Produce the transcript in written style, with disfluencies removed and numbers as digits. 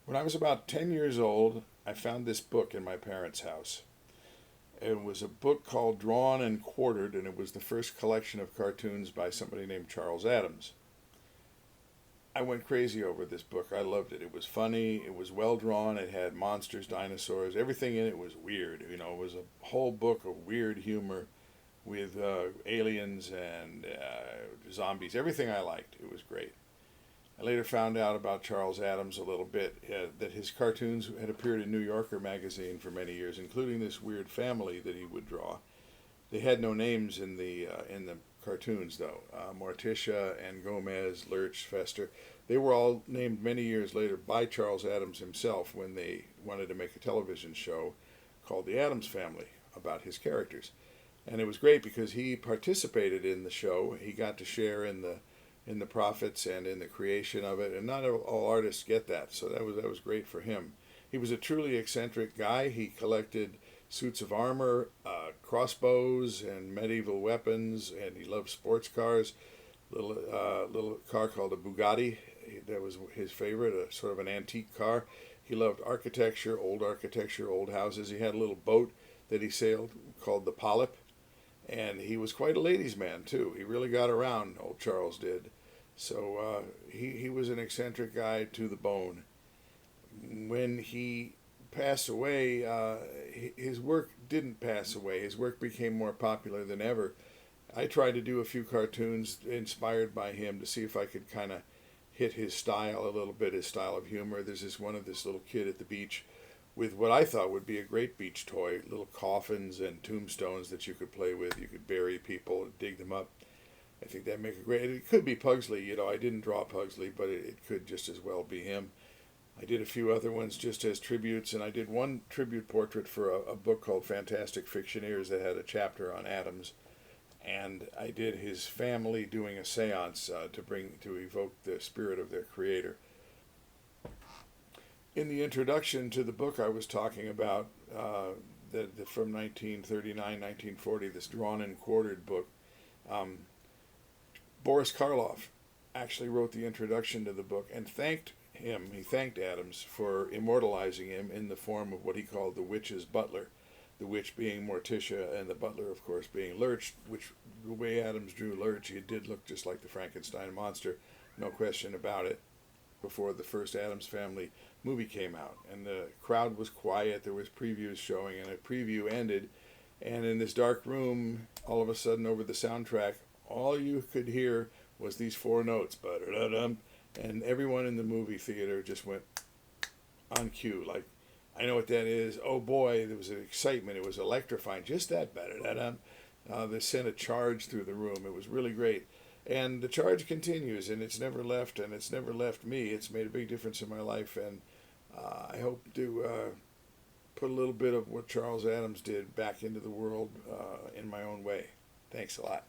When I was about 10 years old, I found this book in my parents' house. It was a book called Drawn and Quartered, and it was the first collection of cartoons by somebody named Charles Addams. I went crazy over this book. I loved it. It was funny, it was well drawn, it had monsters, dinosaurs, everything in it was weird. It was a whole book of weird humor with aliens and zombies, everything I liked. It was great. I later found out about Charles Addams a little bit, that his cartoons had appeared in New Yorker magazine for many years, including this weird family that he would draw. They had no names in the cartoons though. Morticia and Gomez, Lurch, Fester. They were all named many years later by Charles Addams himself when they wanted to make a television show called The Addams Family about his characters. And it was great because he participated in the show. He got to share in the profits and in the creation of it, and not all artists get that, so that was great for him. He was a truly eccentric guy. He collected suits of armor, crossbows, and medieval weapons, and he loved sports cars. Little car called a Bugatti, that was his favorite, a sort of an antique car. He loved architecture, old houses. He had a little boat that he sailed called the Polyp, and he was quite a ladies' man too. He really got around, old Charles did. So he was an eccentric guy to the bone. When he passed away, his work didn't pass away. His work became more popular than ever. I tried to do a few cartoons inspired by him to see if I could kind of hit his style a little bit, his style of humor. There's this one of this little kid at the beach with what I thought would be a great beach toy, little coffins and tombstones that you could play with. You could bury people and dig them up. I think that'd make a great. It could be Pugsley. I didn't draw Pugsley, but it could just as well be him. I did a few other ones just as tributes, and I did one tribute portrait for a book called Fantastic Fictioneers that had a chapter on Addams, and I did his family doing a séance to evoke the spirit of their creator. In the introduction to the book I was talking about, from 1939, 1940, this drawn and quartered book. Boris Karloff actually wrote the introduction to the book and thanked him. He thanked Addams for immortalizing him in the form of what he called the witch's butler, the witch being Morticia and the butler, of course, being Lurch, which the way Addams drew Lurch, he did look just like the Frankenstein monster, no question about it, before the first Addams Family movie came out. And the crowd was quiet, there was previews showing, and a preview ended, and in this dark room, all of a sudden over the soundtrack, all you could hear was these four notes, ba-da-da-dum, and everyone in the movie theater just went on cue, like, I know what that is. Oh boy, there was an excitement. It was electrifying. Just that, ba-da-da-dum. They sent a charge through the room. It was really great. And the charge continues, and it's never left, and it's never left me. It's made a big difference in my life, and I hope to put a little bit of what Charles Addams did back into the world in my own way. Thanks a lot.